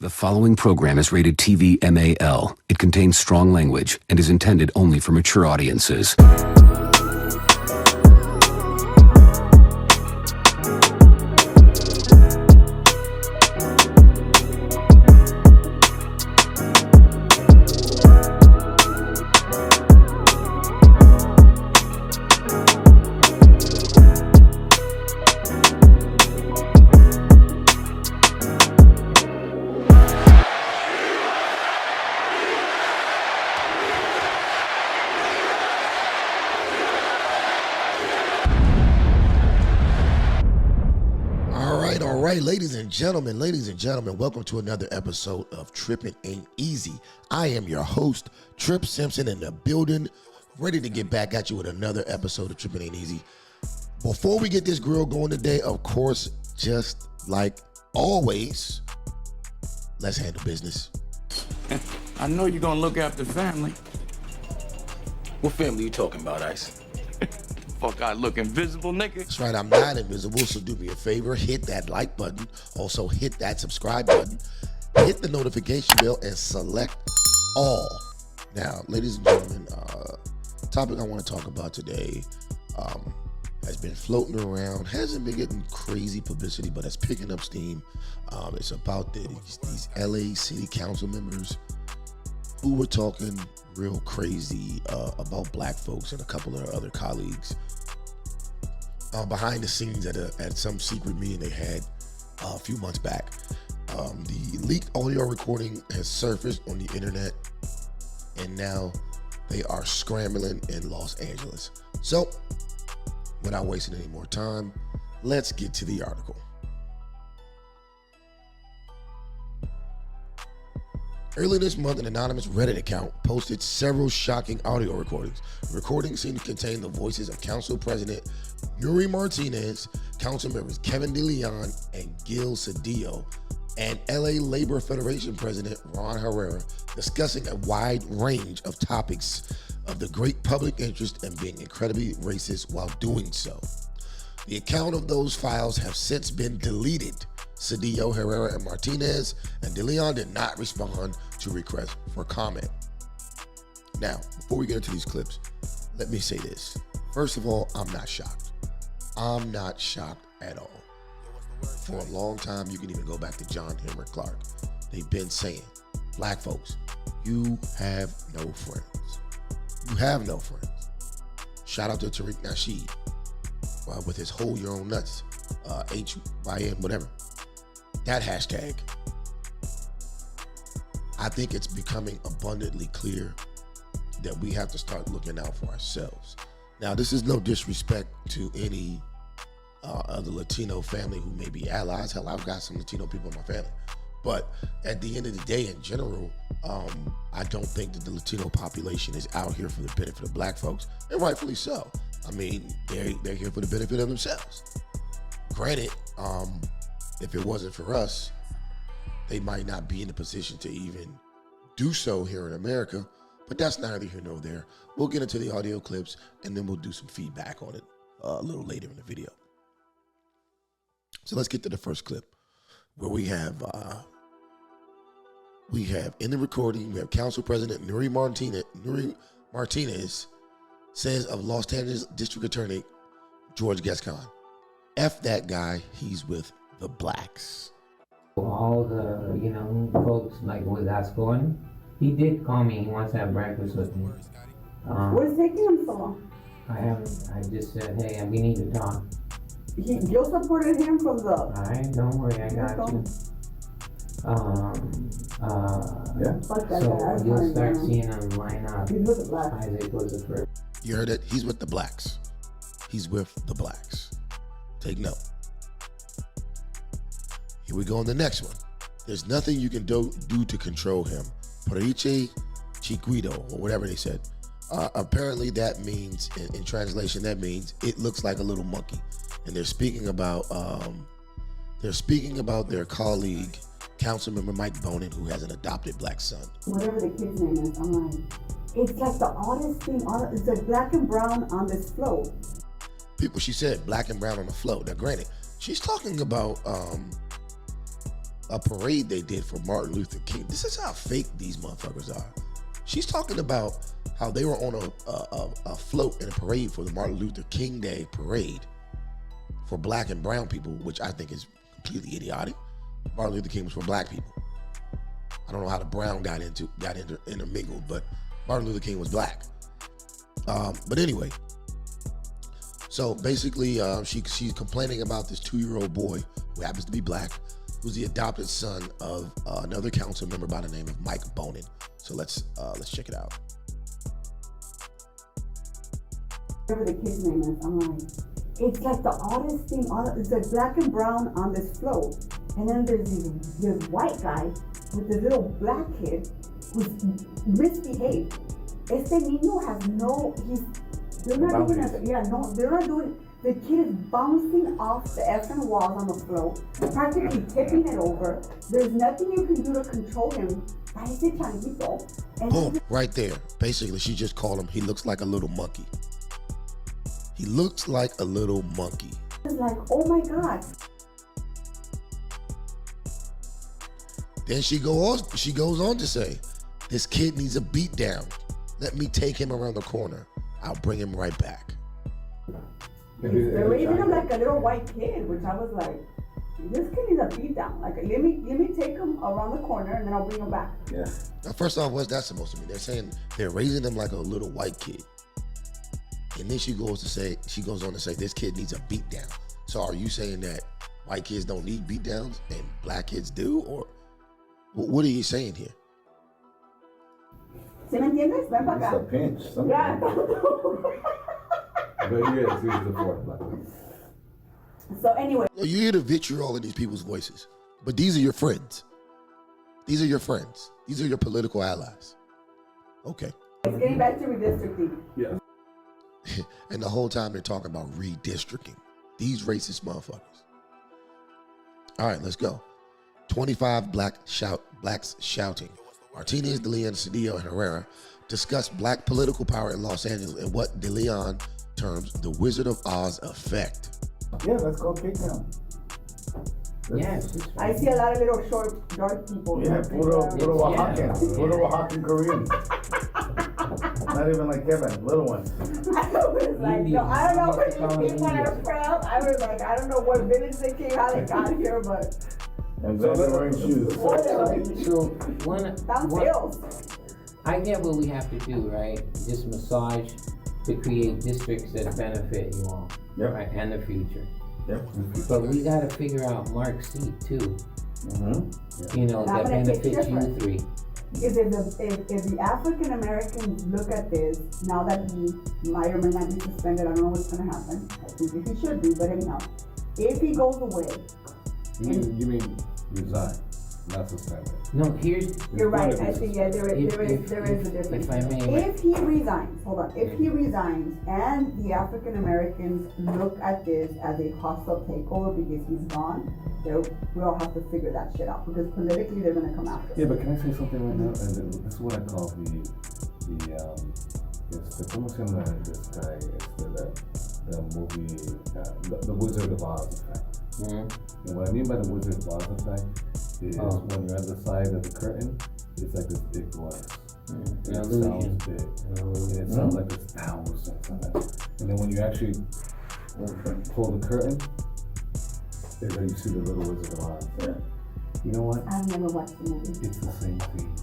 The following program is rated TV MAL. It contains strong language and is intended only for mature audiences. Ladies and gentlemen, welcome to another episode of Trippin' Ain't Easy. I am your host, Trip Simpson, in the building, ready to get back at you with another episode of Trippin' Ain't Easy. Before we get this grill going today, of course, just like always, let's handle business. I know you're gonna look after family. What family you talking about, Ice? Fuck, I look invisible, nigga. That's right, I'm not invisible, so do me a favor, hit that like button, also hit that subscribe button, hit the notification bell, and select all. Now, ladies and gentlemen, the topic I want to talk about today has been floating around, hasn't been getting crazy publicity, but it's picking up steam. It's about these LA City Council members who were talking real crazy about black folks and a couple of other colleagues behind the scenes at some secret meeting they had a few months back. The leaked audio recording has surfaced on the internet, and now they are scrambling in Los Angeles. So, without wasting any more time, let's get to the article. Earlier this month, an anonymous Reddit account posted several shocking audio recordings. The recordings seem to contain the voices of Council President Yuri Martinez, Council members Kevin DeLeon and Gil Cedillo, and LA Labor Federation President Ron Herrera discussing a wide range of topics of the great public interest and being incredibly racist while doing so. The account of those files have since been deleted. Cedillo, Herrera, and Martinez and DeLeon did not respond to requests for comment. Now, before we get into these clips, let me say this. First of all, I'm not shocked. I'm not shocked at all. For a long time, you can even go back to John Henrik Clark. They've been saying, black folks, you have no friends. You have no friends. Shout out to Tariq Nasheed with his Hold Your Own Nuts, HYN, whatever. That hashtag, I think it's becoming abundantly clear that we have to start looking out for ourselves. Now, this is no disrespect to any of the Latino family who may be allies. Hell, I've got some Latino people in my family. But at the end of the day, in general, I don't think that the Latino population is out here for the benefit of black folks, and rightfully so. I mean, they're here for the benefit of themselves. Granted, if it wasn't for us, they might not be in a position to even do so here in America, but that's neither here nor there. We'll get into the audio clips and then we'll do some feedback on it a little later in the video. So let's get to the first clip where we have in the recording, we have Council President Nuri Martinez says of Los Angeles District Attorney George Gascon, F that guy, he's with the blacks. All the, folks like with Gascon, he did call me. He wants to have breakfast with me. What is taking him so long? I just said, hey, we need to talk. You supported him from the... All right, don't worry, I got you. Yeah. So you'll start seeing him line up. He's with the blacks. Isaac was the first. You heard it? He's with the blacks. He's with the blacks. Take note. Here we go on the next one. There's nothing you can do to control him. Pariche Chiquito, or whatever they said. Apparently that means, in translation, that means it looks like a little monkey. And they're speaking about their colleague, Councilmember Mike Bonin, who has an adopted black son. Whatever the kid's name is, I'm like, it's like the oddest thing. It's like black and brown on this float. She said black and brown on the float. Now, granted, she's talking about a parade they did for Martin Luther King. This is how fake these motherfuckers are. She's talking about how they were on a float in a parade for the Martin Luther King Day parade for black and brown people, which I think is completely idiotic. Martin Luther King was for black people. I don't know how the brown got intermingled, but Martin Luther King was black. But anyway, so basically she's complaining about this 2-year-old boy who happens to be black, who's the adopted son of another council member by the name of Mike Bonin. So let's check it out. Whatever the kid's name is, I'm like, it's like the oddest thing. It's like black and brown on this float, and then there's this white guy with this little black kid who's misbehaved. Este niño has they're not doing. The kid is bouncing off the effing walls on the float, practically tipping it over. There's nothing you can do to control him. Parece changuito. Boom, right there. Basically, she just called him, he looks like a little monkey. He looks like a little monkey. It's like, oh my God. Then she goes on to say, this kid needs a beat down. Let me take him around the corner. I'll bring him right back. They're raising him like a little white kid, which I was like, this kid needs a beat down. Like, let me take him around the corner and then I'll bring him back. Yeah. Now, first off, what's that supposed to mean? They're saying they're raising him like a little white kid. And then she goes on to say, this kid needs a beat down. So are you saying that white kids don't need beat downs and black kids do? Or what are you saying here? ¿Sí me entiendes? Ven para It's a acá. pinch. Something. Yeah. But yes, he's the fourth black. So anyway. You hear the vitriol in these people's voices, but these are your friends. These are your friends. These are your political allies. Okay. It's getting back to redistricting. Yeah. And the whole time they're talking about redistricting. These racist motherfuckers. All right, let's go. 25 blacks shouting. Martinez, De Leon, Cedillo, and Herrera discussed black political power in Los Angeles and what De Leon terms the Wizard of Oz effect. Yeah, let's go kick him. Yeah, I see a lot of little short, dark people. Yeah, puro Oaxacan. Puro Oaxacan Korean. Not even like Kevin, little one. I was like, no, I don't know where these people are from. I was like, I don't know what village they came, how they got here, but. And then they're wearing shoes. I get what we have to do, right? Just massage to create districts that benefit you all, Yep. right, and the future. Yep. But we gotta figure out Mark's seat too. Mm-hmm. You know, And that I'm gonna take benefits you different. three. If the African Americans look at this, now that he might or may not be suspended, I don't know what's gonna happen. I think he should be, but anyhow, if he goes away. You mean resign, not suspended? No, You're right, I think, yeah, there is a difference. If I may. If he resigns, hold on, if he resigns and the African Americans look at this as a hostile takeover because he's gone, we'll have to figure that shit out because politically they're gonna come after us. Yeah, but can I say something right now? And this is what I call ¿cómo se llama this guy? The movie, the Wizard of Oz effect. Mm-hmm. And what I mean by the Wizard of Oz effect is when you're at the side of the curtain, it's like this big glass. Mm-hmm. It sounds big. And it sounds like it's thousands of that. And then when you actually pull the curtain, it's like you see the little Wizard of Oz. Yeah. You know what? I've never watched the movie. It's the same thing.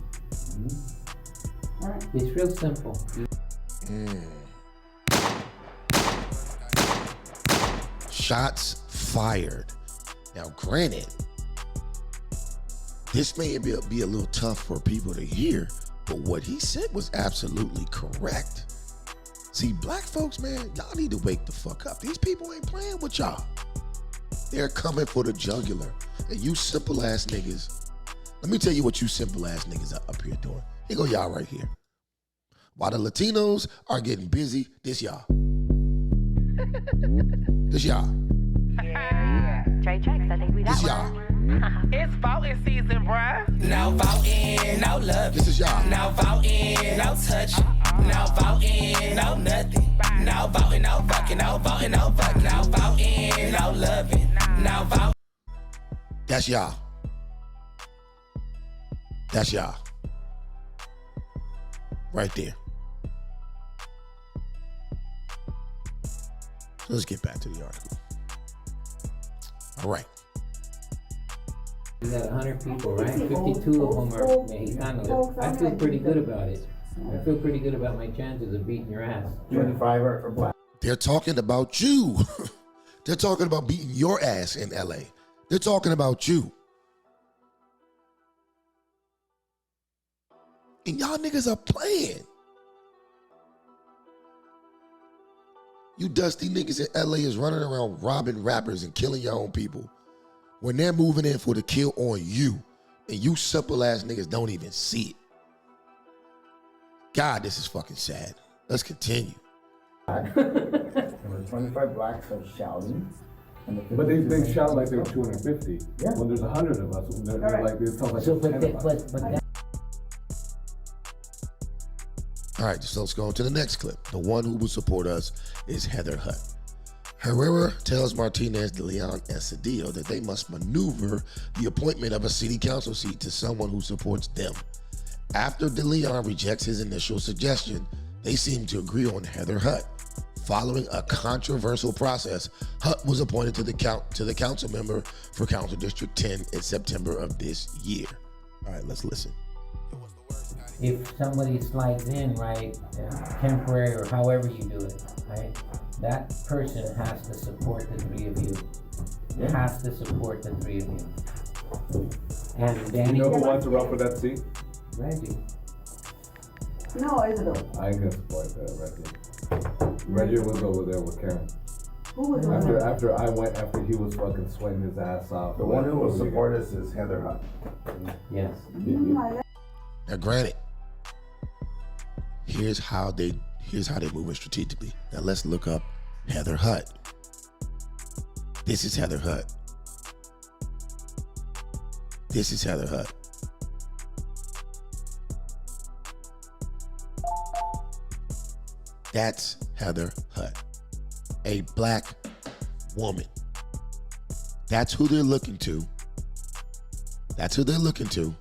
All right. It's real simple. Shots fired. Now, granted, this may be a little tough for people to hear, but what he said was absolutely correct. See, black folks, man, y'all need to wake the fuck up. These people ain't playing with y'all. They're coming for the jugular. And you simple ass niggas, let me tell you what you simple ass niggas are up here doing. Here go y'all right here. While the Latinos are getting busy, this y'all. This y'all. Trey Tracks, I think we got This one. y'all. It's voting season, bruh. Now voting, no love. This is y'all. Now voting, no touching. Now voting, no nothing. Now voting, no fucking. No voting, no fucking. Now voting, no loving. Now voting. That's y'all. That's y'all. Right there. So let's get back to the article. All right. You got 100 people, right? 52 of them are Mexicanos. I feel pretty good about it. I feel pretty good about my chances of beating your ass. 25 are black. They're talking about you. They're talking about beating your ass in LA. They're talking about you. And y'all niggas are playing. You dusty niggas in LA is running around robbing rappers and killing your own people when they're moving in for the kill on you, and you simple ass niggas don't even see it. God, this is fucking sad. Let's continue. And the 25 blacks are shouting. But they shout like there were 250. Yeah. When there's 100 of us, they're like, it sounds like So, there's 10 of us. but that, All right, so let's go on to the next clip. The one who will support us is Heather Hutt. Herrera tells Martinez, De Leon, and Cedillo that they must maneuver the appointment of a city council seat to someone who supports them. After De Leon rejects his initial suggestion, they seem to agree on Heather Hutt. Following a controversial process, Hutt was appointed to the council member for Council District 10 in September of this year. All right, let's listen. if somebody slides in, right, temporary or however you do it, right, that person has to support the three of you. Has to support the three of you. And Danny. You know who wants to run for that seat? Reggie. No, Isabel. I ain't gonna support Reggie. Reggie was over there with Karen. Who was over there? After he was fucking sweating his ass off. The one who will support us is Heather Hutt. Yes. Now, granted, here's how they moving strategically. Now let's look up Heather Hutt. This is Heather Hutt. This is Heather Hutt. That's Heather Hutt, a black woman. That's who they're looking to. That's who they're looking to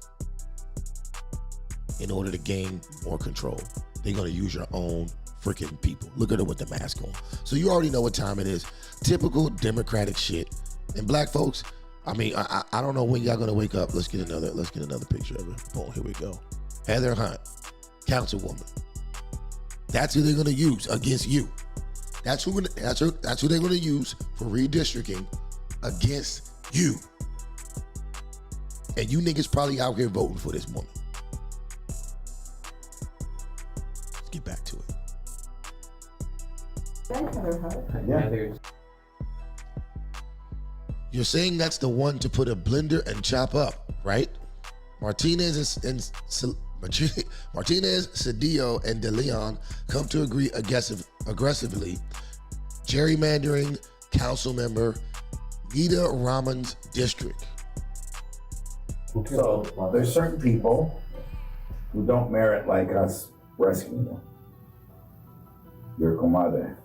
in order to gain more control. They're gonna use your own freaking people. Look at her with the mask on. So you already know what time it is. Typical Democratic shit. And black folks, I mean, I don't know when y'all gonna wake up. Let's get another picture of her. Boom, here we go. Heather Hutt, councilwoman. That's who they're gonna use against you. That's who they're gonna use for redistricting against you. And you niggas probably out here voting for this woman. Let's get back to it. That's Heather Hutt. Yeah. You're saying that's the one to put a blender and chop up, right? Martinez, Cedillo, and De Leon come to agree aggressively. Gerrymandering council member Nita Raman's district. So there's certain people who don't merit like us rescuing them. Your comadre,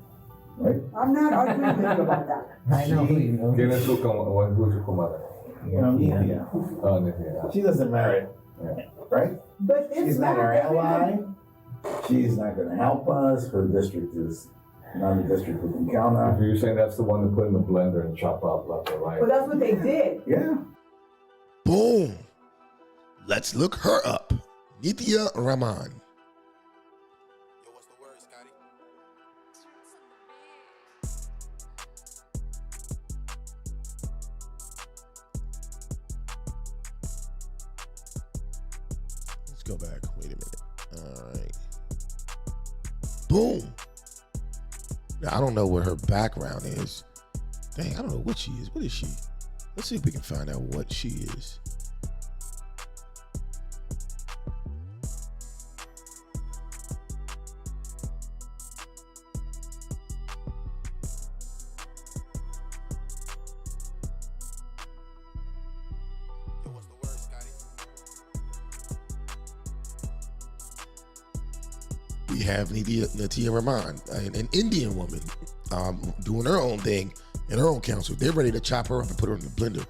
right? I'm not arguing with you about that. I know who you know. ¿Quién es tu comadre? You know, Nithya. Oh, Nithya. She doesn't merit, right? But it's She's not our ally. She's not going to help us. Her district is not a district we can count on. You're saying that's the one to put in the blender and chop up left or right? But that's what they did. Yeah. Boom. Let's look her up. Nithya Raman. Let's go back. Wait a minute. All right. Boom. Now, I don't know what her background is. Dang, I don't know what she is. What is she? Let's see if we can find out what she is. We have Nithya Raman, an Indian woman, doing her own thing in her own council. They're ready to chop her up and put her in the blender.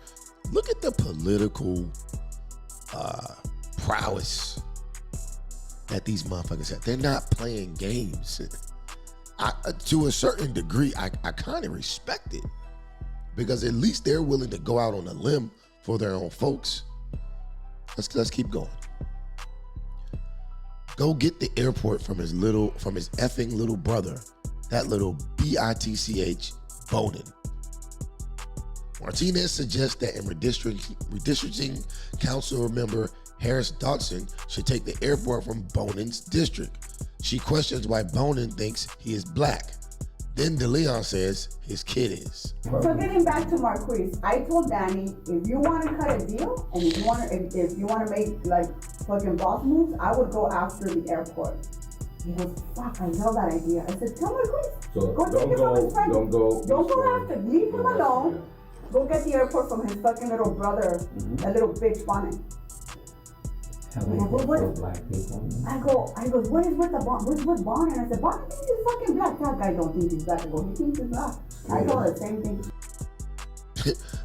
Look at the political prowess that these motherfuckers have. They're not playing games. To a certain degree, I kind of respect it, because at least they're willing to go out on a limb for their own folks. Let's keep going. Go get the airport from his effing little brother, that little bitch Bonin. Martinez suggests that in redistricting, council member Harris Dodson should take the airport from Bonin's district. She questions why Bonin thinks he is black. Then DeLeon says his kid is. So getting back to Marquise, I told Danny, if you want to cut a deal and if you want to make like fucking boss moves, I would go after the airport. He goes, fuck, I love that idea. I said, tell Marquise, So go take it from his friend. Don't go after, leave him alone. Go get the airport from his fucking little brother, that little bitch Bonnet. I go, what is with the Bonnet? What's with Bonnet? I said, Bonnet thinks he's fucking black. That guy don't think he's black. I go, he thinks he's black. I told her the same thing.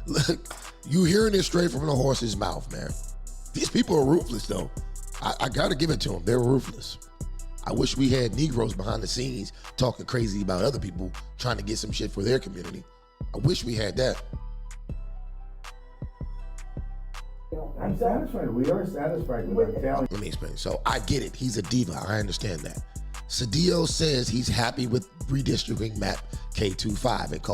Look, you hearing it straight from the horse's mouth, man. These people are ruthless, though. I gotta give it to them. They're ruthless. I wish we had Negroes behind the scenes talking crazy about other people trying to get some shit for their community. I wish we had that. I'm satisfied. We are satisfied with that talent. Let me explain. So I get it. He's a diva. I understand that. Cedillo says he's happy with redistricting map K25 and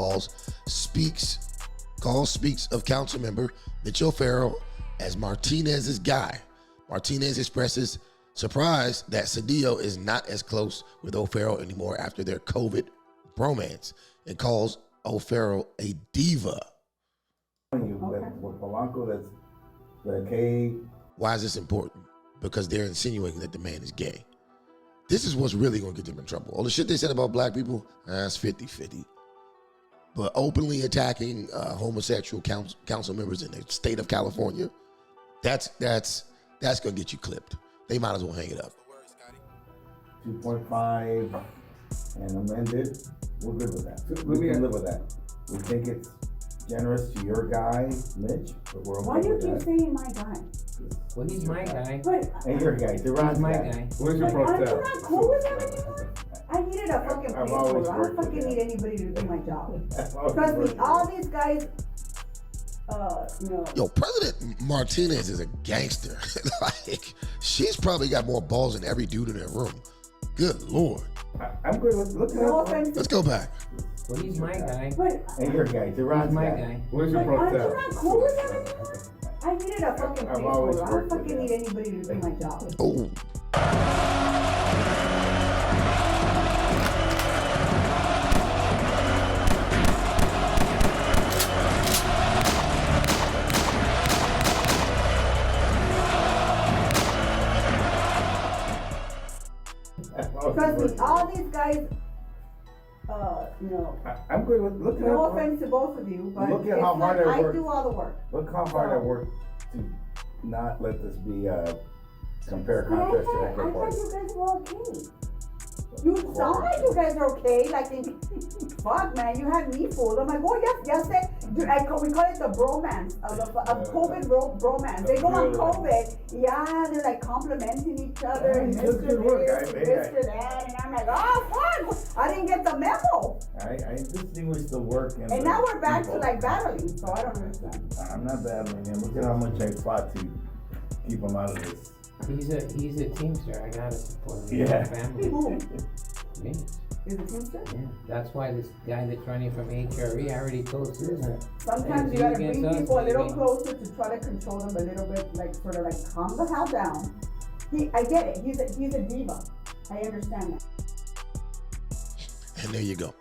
speaks of council member Mitchell Farrell as Martinez's guy. Martinez expresses surprise that Cedillo is not as close with O'Farrell anymore after their COVID bromance, and calls O'Farrell a diva. With Polanco, that's the K. Why is this important? Because they're insinuating that the man is gay. This is what's really going to get them in trouble. All the shit they said about black people, that's 50-50. But openly attacking homosexual council members in the state of California, that's going to get you clipped. They might as well hang it up. 2.5 and amended. We're good with that. We can live with that. We think it's generous to your guy, Mitch, but we're okay. Why do you keep saying my guy? Well, he's my guy. And your guy, Duran's my guy. Where's your Are you protest? not cool with him anymore? I needed a fucking placeholder. I don't fucking need anybody to do my job. Trust me, all these guys, Yo, President Martinez is a gangster. Like, she's probably got more balls than every dude in that room. Good Lord. I'm good with looking at Let's go back. Well, he's my guy. And your guy, Duran's my guy. Where's your Are you protest? not cool with him anymore? I needed a fucking placeholder. I don't fucking need anybody to do my job. Oh. Trust me, all these guys, I'm good with looking no at. offense to both of you, but Look at it's how hard like I work. do all the work. Look how hard I work to not let this be a compare But contrast to I Echo thought Park. you guys were okay. You sound like you guys are okay. Like, fuck, man, you had me fooled. I'm like, oh, yes, we call it the bromance, of COVID bromance. They go on COVID, yeah, they're like complimenting each other, and Mr. This, Mr. That, and I'm like, oh, fuck, I didn't get the memo. I distinguish the work And now we're back to like battling, so I don't understand. I'm not battling him. Look at how much I fought to keep him out of this. He's a teamster. I gotta support him. Yeah. Family. Who? Me. Is it Teamster? Yeah. That's why this guy that's running from HRE, I already told Susan. Sometimes you gotta bring people a little closer to try to control them a little bit, like sort of like calm the hell down. I get it. He's a diva. I understand that. And there you go.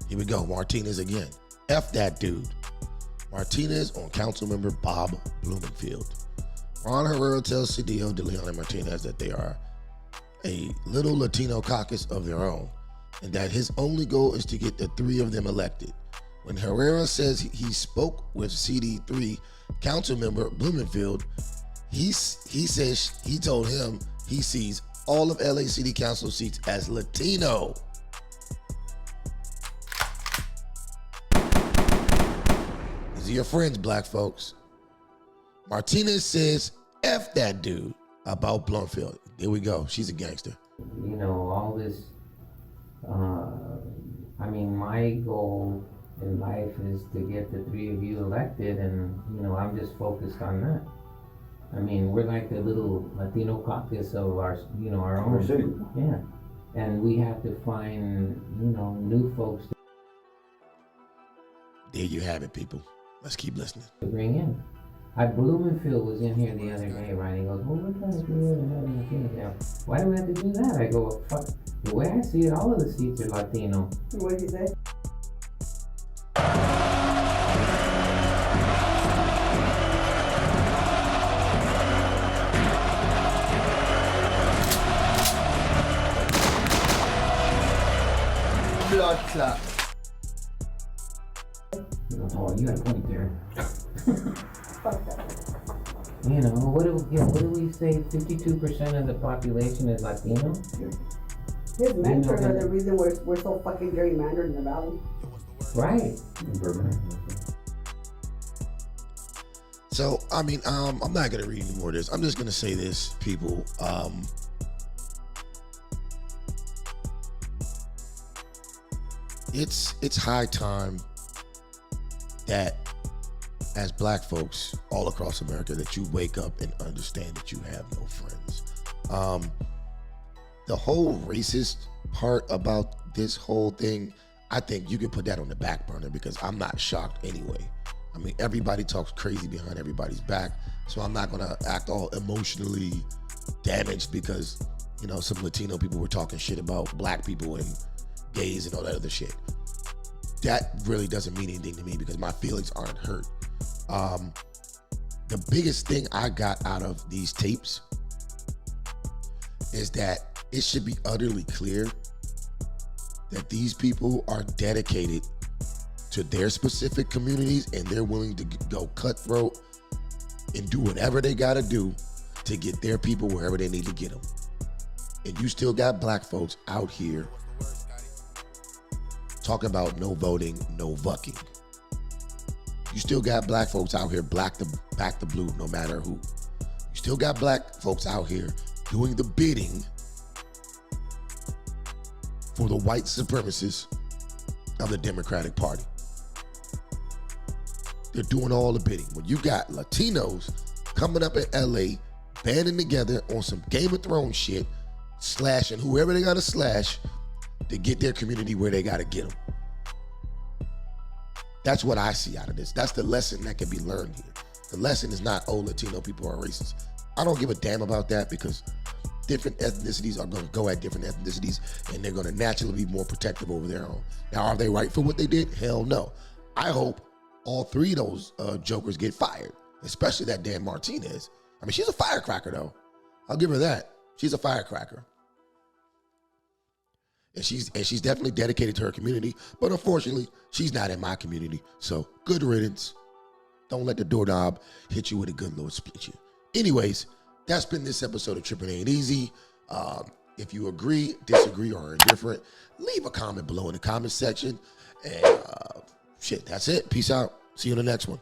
Here we go. Martinez again. F that dude. Martinez on Councilmember Bob Blumenfield. Ron Herrera tells Cedillo, DeLeon, and Martinez that they are a little Latino caucus of their own, and that his only goal is to get the three of them elected. When Herrera says he spoke with CD3 Councilmember Blumenfield, he says he told him he sees all of LA City Council seats as Latino. These are your friends, black folks. Martinez says F that dude about Blumfield. There we go. She's a gangster. You know, all this, I mean, my goal in life is to get the three of you elected, and, you know, I'm just focused on that. I mean, we're like the little Latino caucus of our, you know, our own city. Yeah. And we have to find, you know, new folks There you have it, people. Let's keep listening. to bring in. Blumenfield was in here the other day, right? He goes, well, we're trying to do it and having Latinos. Yeah. Why do we have to do that? I go, well, fuck. The way I see it, all of the seats are Latino. What did you say? Blood clot. Oh, you got a point there. Fuck that. You know, what do we say? 52% of the population is Latino? His mentors are the reason we're so fucking gerrymandered in the valley. Right. So, I mean, I'm not going to read any more of this. I'm just going to say this, people. It's high time that as black folks all across America that you wake up and understand that you have no friends. The whole racist part about this whole thing, I think you can put that on the back burner because I'm not shocked anyway. I mean, everybody talks crazy behind everybody's back, so I'm not gonna act all emotionally damaged because, you know, some Latino people were talking shit about black people and gays and all that other shit. That really doesn't mean anything to me because my feelings aren't hurt. The biggest thing I got out of these tapes is that it should be utterly clear that these people are dedicated to their specific communities and they're willing to go cutthroat and do whatever they gotta do to get their people wherever they need to get them. And you still got black folks out here talking about no voting, no vucking. You still got black folks out here back the blue no matter who. You still got black folks out here doing the bidding for the white supremacists of the Democratic Party. They're doing all the bidding. When you got Latinos coming up in LA, banding together on some Game of Thrones shit, slashing whoever they gotta slash to get their community where they gotta get them. That's what I see out of this. That's the lesson that can be learned here. The lesson is not, oh, Latino people are racist. I don't give a damn about that because different ethnicities are going to go at different ethnicities and they're going to naturally be more protective over their own. Now, are they right for what they did? Hell no. I hope all three of those jokers get fired, especially that damn Martinez. I mean, she's a firecracker, though. I'll give her that. She's a firecracker. And she's definitely dedicated to her community, but unfortunately, she's not in my community. So good riddance. Don't let the doorknob hit you with a good Lord split you. Anyways, that's been this episode of Trippin' Ain't Easy. If you agree, disagree, or are indifferent, leave a comment below in the comment section. And shit, that's it. Peace out. See you in the next one.